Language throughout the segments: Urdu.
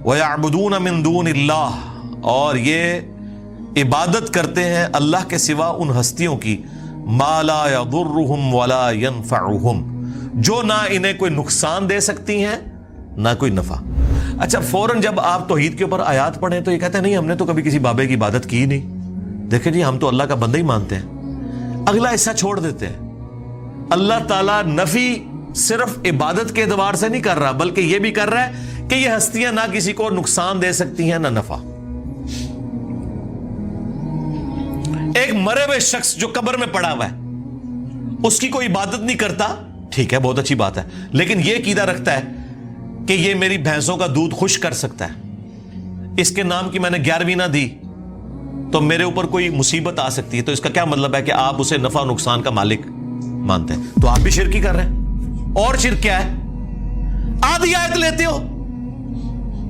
وَيَعْبُدُونَ مِن دُونِ اللَّهِ، اور یہ عبادت کرتے ہیں اللہ کے سوا ان ہستیوں کی، مَا لَا يَضُرُّهُمْ وَلَا يَنْفَعُهُمْ، جو نہ انہیں کوئی نقصان دے سکتی ہیں نہ کوئی نفع۔ اچھا فوراً جب آپ توحید کے اوپر آیات پڑھیں تو یہ کہتے ہیں نہیں ہم نے تو کبھی کسی بابے کی عبادت کی نہیں، دیکھیں جی ہم تو اللہ کا بندہ ہی مانتے ہیں۔ اگلا حصہ چھوڑ دیتے ہیں۔ اللہ تعالیٰ نفی صرف عبادت کے اعتبار سے نہیں کر رہا، بلکہ یہ بھی کر رہا ہے کہ یہ ہستیاں نہ کسی کو نقصان دے سکتی ہیں نہ نفع۔ ایک مرے ہوئے شخص جو قبر میں پڑا ہوا ہے، اس کی کوئی عبادت نہیں کرتا، ٹھیک ہے بہت اچھی بات ہے، لیکن یہ عقیدہ رکھتا ہے کہ یہ میری بھینسوں کا دودھ خشک کر سکتا ہے، اس کے نام کی میں نے 11ویں نہ دی تو میرے اوپر کوئی مصیبت آ سکتی ہے، تو اس کا کیا مطلب ہے کہ آپ اسے نفع و نقصان کا مالک مانتے ہیں، تو آپ بھی شرک ہی کر رہے ہیں۔ اور شرک کیا ہے؟ آدھی آیت لیتے ہو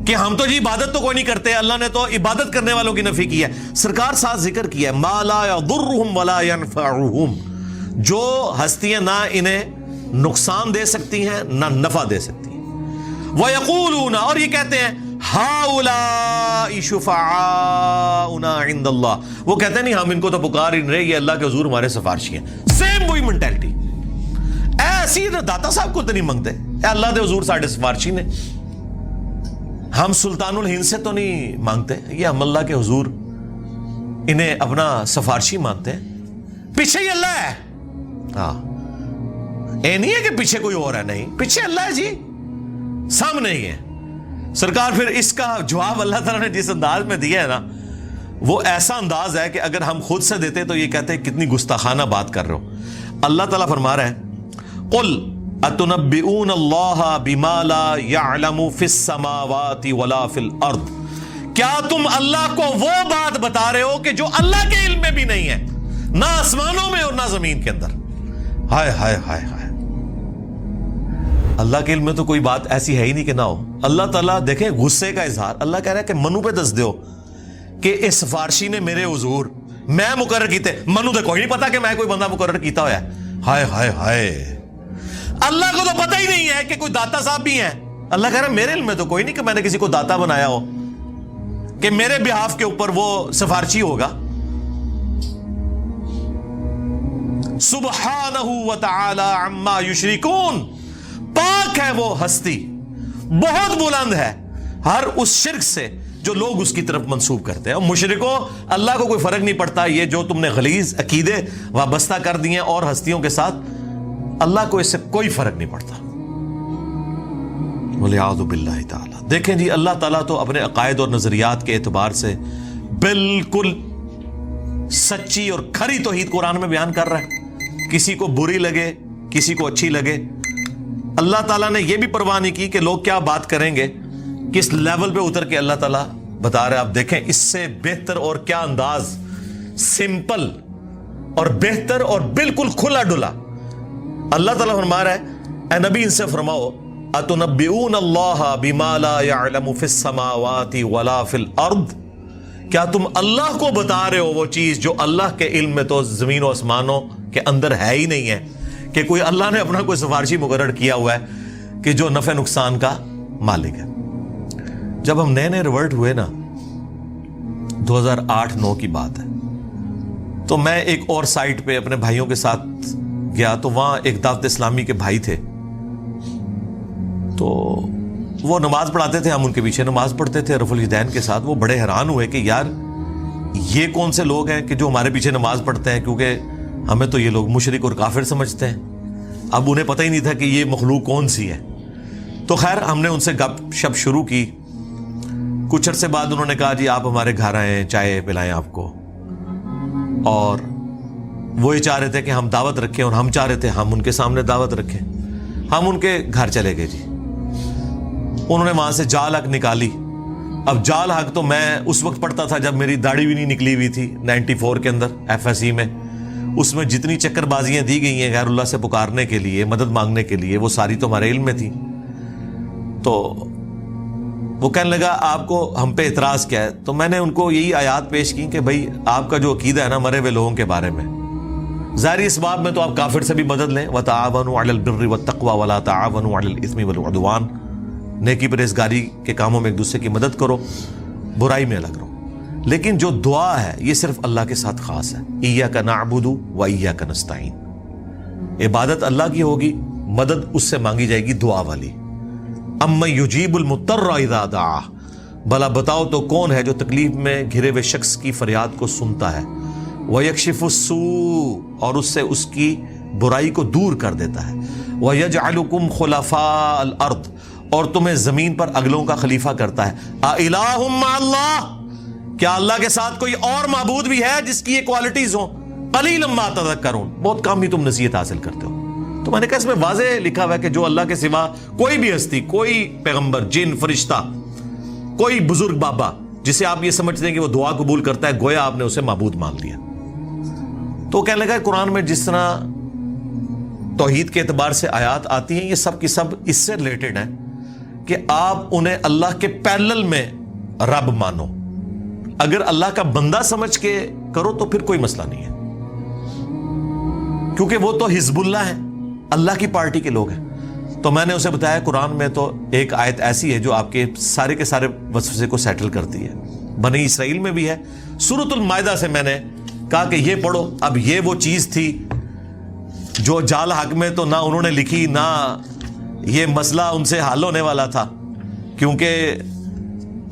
کہ ہم تو جی عبادت تو کوئی نہیں کرتے، اللہ نے تو عبادت کرنے والوں کی نفی کی ہے۔ سرکار ساتھ ذکر کیا ہے مَا لَا يَضُرُّهُمْ وَلَا يَنْفَعُهُمْ، جو ہستیاں نہ انہیں نقصان دے سکتی ہیں نہ نفع دے سکتی ہیں۔ وَيَقُولُونَ، اور یہ کہتے ہیں هَؤُلَاءِ شُفَعَاؤُنَا عِندَ اللَّهِ، وہ کہتے ہیں نہیں ہم ان کو تو پکار ہی نہیں رہے، یہ اللہ کے حضور ہمارے سفارشی ہیں۔ سیم وہی مینٹیلٹی، ایسی داتا صاحب کو تو نہیں منگتے، اے اللہ دے حضور ساڈے سفارشی نے، ہم سلطان الہند سے تو نہیں مانگتے، یہ ہم اللہ کے حضور انہیں اپنا سفارشی مانتے ہیں، پیچھے ہی اللہ ہے۔ ہاں اے نہیں ہے کہ پیچھے کوئی اور ہے، نہیں پیچھے اللہ ہے جی، سامنے ہی ہے۔ سرکار پھر اس کا جواب اللہ تعالیٰ نے جس انداز میں دیا ہے نا، وہ ایسا انداز ہے کہ اگر ہم خود سے دیتے تو یہ کہتے ہیں کتنی گستاخانہ بات کر رہے ہو۔ اللہ تعالیٰ فرما رہا ہے قل اتنبئون اللہ بما لا يعلم فی السماوات ولا فی الارض، کیا تم اللہ کو وہ بات بتا رہے ہو کہ جو اللہ کے علم میں بھی نہیں ہے، نہ آسمانوں میں اور نہ زمین کے اندر۔ ہائے ہائے ہائے ہائے، اللہ کے علم میں تو کوئی بات ایسی ہے ہی نہیں کہ نہ ہو۔ اللہ تعالیٰ دیکھیں غصے کا اظہار، اللہ کہہ رہا ہے کہ منو پہ دس دیو کہ اس سفارشی نے میرے حضور میں مقرر کیتے، منو تو کوئی نہیں پتا کہ میں کوئی بندہ مقرر کیتا ہوا ہے۔ ہائے ہائے ہائے، اللہ کو تو پتہ ہی نہیں ہے کہ کوئی داتا صاحب بھی ہیں۔ اللہ کہہ رہا ہے میرے علم میں تو کوئی نہیں کہ میں نے کسی کو داتا بنایا ہو کہ میرے بہاف کے اوپر وہ سفارشی ہوگا۔ سبحانہ وتعالی عما یشرکون، پاک ہے وہ ہستی، بہت بلند ہے ہر اس شرک سے جو لوگ اس کی طرف منسوب کرتے ہیں۔ اور مشرکوں اللہ کو کوئی فرق نہیں پڑتا، یہ جو تم نے غلیظ عقیدے وابستہ کر دیے اور ہستیوں کے ساتھ، اللہ کو اس سے کوئی فرق نہیں پڑتا۔ وَلِعَاذُ بِاللَّهِ تعالی۔ دیکھیں جی اللہ تعالیٰ تو اپنے عقائد اور نظریات کے اعتبار سے بالکل سچی اور کھری توحید قرآن میں بیان کر رہا ہے، کسی کو بری لگے کسی کو اچھی لگے۔ اللہ تعالیٰ نے یہ بھی پرواہ نہیں کی کہ لوگ کیا بات کریں گے، کس لیول پہ اتر کے اللہ تعالیٰ بتا رہے ہیں۔ آپ دیکھیں اس سے بہتر اور کیا انداز، سمپل اور بہتر اور بالکل کھلا ڈلا۔ اللہ تعالیٰ فرما رہا ہے اے نبی ان سے فرماؤ اتنبئون اللہ بما لا يعلم فی السماوات ولا فی الارض، کیا تم اللہ کو بتا رہے ہو وہ چیز جو اللہ کے علم میں تو زمین و آسمانوں کے اندر ہے ہی نہیں ہے، کہ کوئی اللہ نے اپنا کوئی سفارشی مقرر کیا ہوا ہے کہ جو نفع نقصان کا مالک ہے۔ جب ہم نئے نئے ریورٹ ہوئے نا، 2008-9 کی بات ہے، تو میں ایک اور سائٹ پہ اپنے بھائیوں کے ساتھ گیا، تو وہاں ایک دعوت اسلامی کے بھائی تھے، تو وہ نماز پڑھاتے تھے، ہم ان کے پیچھے نماز پڑھتے تھے رفع الیدین کے ساتھ۔ وہ بڑے حیران ہوئے کہ یار یہ کون سے لوگ ہیں کہ جو ہمارے پیچھے نماز پڑھتے ہیں، کیونکہ ہمیں تو یہ لوگ مشرک اور کافر سمجھتے ہیں۔ اب انہیں پتہ ہی نہیں تھا کہ یہ مخلوق کون سی ہے۔ تو خیر ہم نے ان سے گپ شپ شروع کی، کچھ عرصے بعد انہوں نے کہا جی آپ ہمارے گھر آئیں، چائے پلائیں آپ کو، اور وہ یہ چاہ رہے تھے کہ ہم دعوت رکھیں، اور ہم چاہ رہے تھے ہم ان کے سامنے دعوت رکھیں۔ ہم ان کے گھر چلے گئے جی، انہوں نے وہاں سے جال حق نکالی۔ اب جال حق تو میں اس وقت پڑھتا تھا جب میری داڑھی بھی نہیں نکلی ہوئی تھی، 94 کے اندر FSE میں، اس میں جتنی چکر بازیاں دی گئی ہیں غیر اللہ سے پکارنے کے لیے، مدد مانگنے کے لیے، وہ ساری تو ہمارے علم میں تھی۔ تو وہ کہنے لگا آپ کو ہم پہ اعتراض کیا ہے؟ تو میں نے ان کو یہی آیات پیش کی کہ بھائی آپ کا جو عقیدہ ہے نا مرے ہوئے لوگوں کے بارے میں، ظاہری اس باب میں تو آپ کافر سے بھی مدد لیں، وَتَعَاوَنُوا عَلَى الْبِرِّ وَالتَّقْوَى وَلَا تَعَاوَنُوا عَلَى الْإِثْمِ وَالْعُدْوَانِ، نیکی پرہیزگاری کے کاموں میں ایک دوسرے کی مدد کرو، برائی میں الگ رہو. لیکن جو دعا ہے یہ صرف اللہ کے ساتھ خاص ہے. ایاک نعبد و ایاک نستعین. عبادت اللہ کی ہوگی، مدد اس سے مانگی جائے گی دعا والی. امن یجیب المضطر اذا دعا. بھلا بتاؤ تو کون ہے جو تکلیف میں گھرے ہوئے شخص کی فریاد کو سنتا ہے. وَيَكْشِفُ السُّوءَ. اور اس سے اس کی برائی کو دور کر دیتا ہے. وَيَجْعَلُكُمْ خُلَفَاءَ الْأَرْضِ. اور تمہیں زمین پر اگلوں کا خلیفہ کرتا ہے. اَإِلَٰهٌ مَّعَ اللَّهِ. کیا اللہ کے ساتھ کوئی اور معبود بھی ہے جس کی یہ کوالٹیز ہوں؟ قَلِيلًا مَّا تَذَكَّرُونَ. بہت کم ہی تم نصیحت حاصل کرتے ہو. تو میں نے کہا اس میں واضح لکھا ہوا ہے کہ جو اللہ کے سوا کوئی بھی ہستی، کوئی پیغمبر، جن، فرشتہ، کوئی بزرگ بابا جسے آپ یہ سمجھتے ہیں کہ وہ دعا قبول کرتا ہے، گویا آپ نے اسے معبود مان لیا. تو کہنے لگا قرآن میں جس طرح توحید کے اعتبار سے آیات آتی ہیں، یہ سب کی سب اس سے ریلیٹڈ ہیں کہ آپ انہیں اللہ کے پیرلل میں رب مانو. اگر اللہ کا بندہ سمجھ کے کرو تو پھر کوئی مسئلہ نہیں ہے، کیونکہ وہ تو حزب اللہ ہے، اللہ کی پارٹی کے لوگ ہیں. تو میں نے اسے بتایا قرآن میں تو ایک آیت ایسی ہے جو آپ کے سارے وسوسے کو سیٹل کرتی ہے. بنی اسرائیل میں بھی ہے. سورۃ المائدہ سے میں نے کہا کہ یہ پڑھو. اب یہ وہ چیز تھی جو جال حق میں تو نہ انہوں نے لکھی، نہ یہ مسئلہ ان سے حل ہونے والا تھا، کیونکہ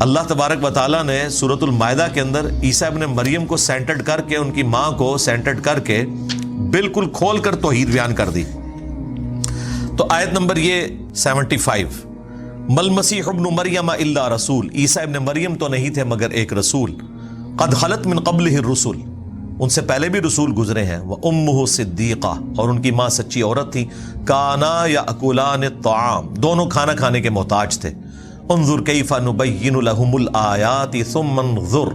اللہ تبارک و تعالیٰ نے سورۃ المائدہ کے اندر عیسیٰ ابن مریم کو سینٹرڈ کر کے، ان کی ماں کو سینٹرڈ کر کے بالکل کھول کر توحید بیان کر دی. تو آیت نمبر یہ 75، مل مسیح ابن مریم الا رسول. عیسیٰ ابن مریم تو نہیں تھے مگر ایک رسول. قد خلت من قبلہ الرسل. ان سے پہلے بھی رسول گزرے ہیں. وامہ صدیقہ. اور ان کی ماں سچی عورت تھی. کانا یاکلان الطعام. دونوں کھانا کھانے کے محتاج تھے. انظر کیف نبین لہم الآیات ثم انظر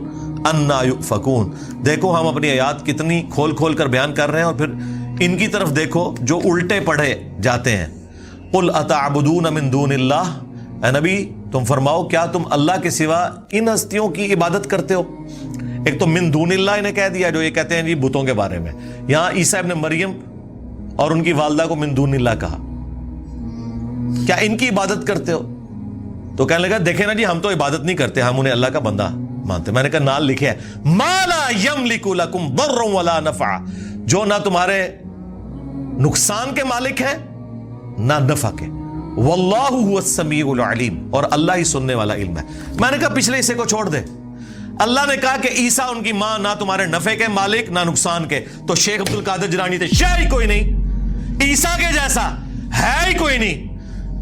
انا یؤفکون. دیکھو ہم اپنی آیات کتنی کھول کھول کر بیان کر رہے ہیں، اور پھر ان کی طرف دیکھو جو الٹے پڑھے جاتے ہیں. قل اتعبدون من دون اللہ. اے نبی تم فرماؤ کیا تم اللہ کے سوا ان ہستیوں کی عبادت کرتے ہو؟ ایک تو من دون اللہ انہیں کہہ دیا جو یہ کہتے ہیں جی بتوں کے بارے میں. یہاں عیسیٰ ابن مریم اور ان کی والدہ کو من دون اللہ کہا. کیا ان کی عبادت کرتے ہو؟ تو کہنے لگا دیکھیں نا جی ہم تو عبادت نہیں کرتے، ہم انہیں اللہ کا بندہ مانتے. میں نے کہا نال لکھے ہے ما لا یملک لکم ضر ولا نفع. جو نہ تمہارے نقصان کے مالک ہیں نہ نفع کے. واللہ هو السمیع العلیم. اور اللہ ہی سننے والا علم ہے. میں نے کہا پچھلے حصے کو چھوڑ دے. اللہ نے کہا کہ عیسیٰ ان کی ماں نہ تمہارے نفع کے مالک نہ نقصان کے. تو شیخ عبد القادر جیلانی تھے، شے ہی کوئی نہیں. عیسیٰ کے جیسا ہے ہی کوئی نہیں.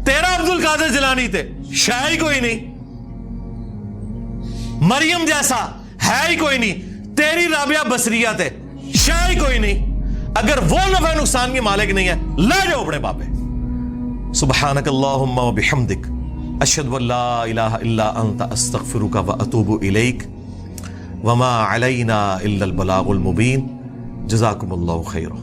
تیرا عبد القادر جیلانی تھے، شے ہی کوئی نہیں. مریم جیسا ہے ہی کوئی نہیں. تیری رابعہ بصریہ تھے، شے ہی کوئی نہیں. اگر وہ نفع نقصان کے مالک نہیں ہے لے جاؤ اپنے باپے. سبحانک اللہم و بحمدک اشہد ان لا الہ الا انت استغفرک و اتوب الیک وما علینا الا البلاغ المبین. جزاکم اللہ خیرا.